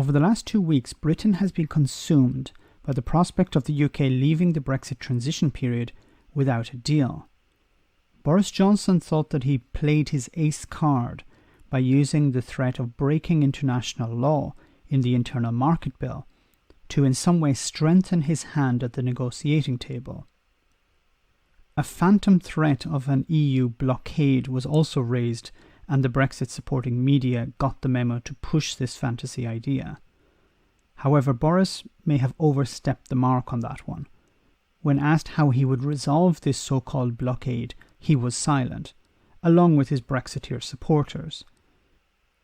Over the last 2 weeks, Britain has been consumed by the prospect of the UK leaving the Brexit transition period without a deal. Boris Johnson thought that he played his ace card by using the threat of breaking international law in the Internal Market Bill to in some way strengthen his hand at the negotiating table. A phantom threat of an EU blockade was also raised, and the Brexit-supporting media got the memo to push this fantasy idea. However, Boris may have overstepped the mark on that one. When asked how he would resolve this so-called blockade, he was silent, along with his Brexiteer supporters.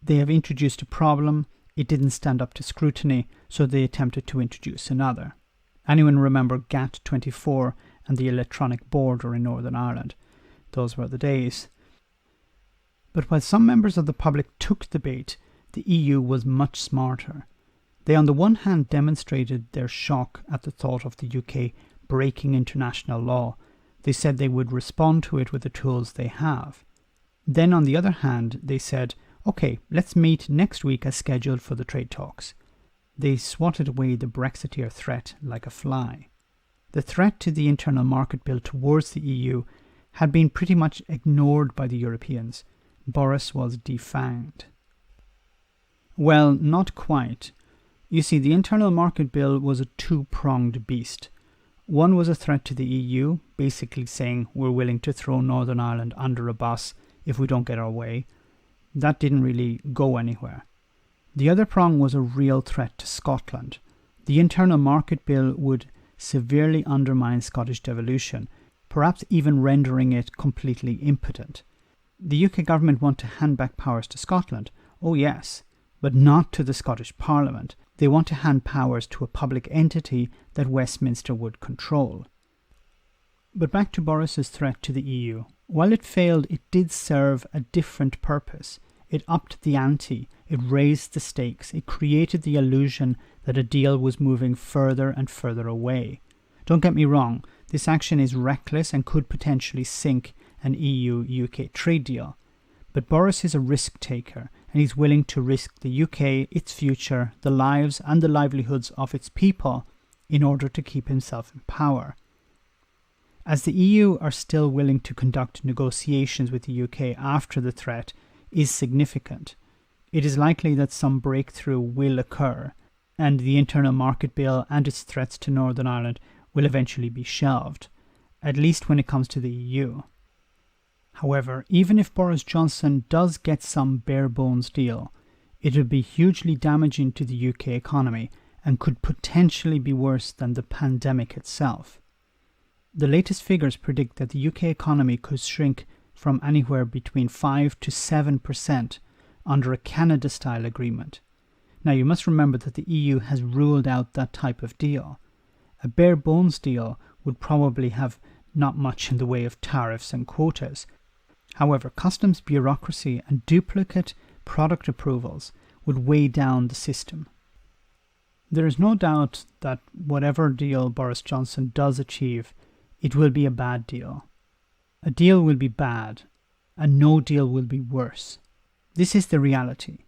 They have introduced a problem, it didn't stand up to scrutiny, so they attempted to introduce another. Anyone remember GATT24 and the electronic border in Northern Ireland? Those were the days. But while some members of the public took the bait, the EU was much smarter. They on the one hand demonstrated their shock at the thought of the UK breaking international law. They said they would respond to it with the tools they have. Then on the other hand, they said, okay, let's meet next week as scheduled for the trade talks. They swatted away the Brexiteer threat like a fly. The threat to the Internal Market Bill towards the EU had been pretty much ignored by the Europeans. Boris was defanged. Well, not quite. You see, the Internal Market Bill was a two-pronged beast. One was a threat to the EU, basically saying we're willing to throw Northern Ireland under a bus if we don't get our way. That didn't really go anywhere. The other prong was a real threat to Scotland. The Internal Market Bill would severely undermine Scottish devolution, perhaps even rendering it completely impotent. The UK government want to hand back powers to Scotland. Oh yes, but not to the Scottish Parliament. They want to hand powers to a public entity that Westminster would control. But back to Boris's threat to the EU. While it failed, it did serve a different purpose. It upped the ante, it raised the stakes, it created the illusion that a deal was moving further and further away. Don't get me wrong, this action is reckless and could potentially sink an EU-UK trade deal. But Boris is a risk taker, and he's willing to risk the UK, its future, the lives and the livelihoods of its people in order to keep himself in power. As the EU are still willing to conduct negotiations with the UK after the threat is significant, it is likely that some breakthrough will occur, and the Internal Market Bill and its threats to Northern Ireland will eventually be shelved, at least when it comes to the EU. However, even if Boris Johnson does get some bare-bones deal, it would be hugely damaging to the UK economy and could potentially be worse than the pandemic itself. The latest figures predict that the UK economy could shrink from anywhere between 5 to 7% under a Canada-style agreement. Now you must remember that the EU has ruled out that type of deal. A bare-bones deal would probably have not much in the way of tariffs and quotas. However, customs bureaucracy and duplicate product approvals would weigh down the system. There is no doubt that whatever deal Boris Johnson does achieve, it will be a bad deal. A deal will be bad, and no deal will be worse. This is the reality.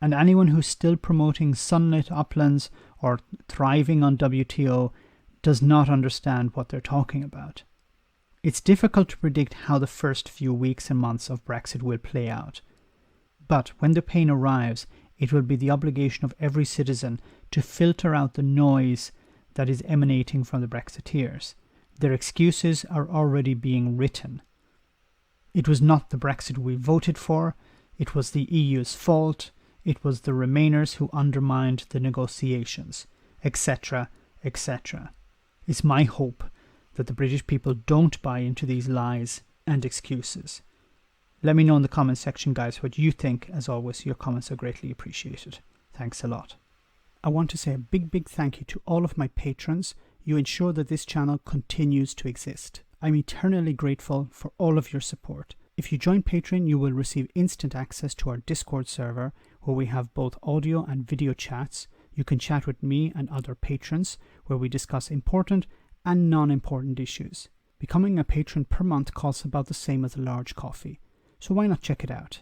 And anyone who's still promoting sunlit uplands or thriving on WTO does not understand what they're talking about. It's difficult to predict how the first few weeks and months of Brexit will play out. But when the pain arrives, it will be the obligation of every citizen to filter out the noise that is emanating from the Brexiteers. Their excuses are already being written. It was not the Brexit we voted for, it was the EU's fault, it was the Remainers who undermined the negotiations, etc., etc. It's my hope that the British people don't buy into these lies and excuses. Let me know in the comment section, guys, what you think. As always, your comments are greatly appreciated. Thanks a lot. I want to say a big thank you to all of my patrons. You ensure that this channel continues to exist. I'm eternally grateful for all of your support. If you join Patreon, you will receive instant access to our Discord server, where we have both audio and video chats. You can chat with me and other patrons, where we discuss important and non-important issues. Becoming a patron per month costs about the same as a large coffee, so why not check it out?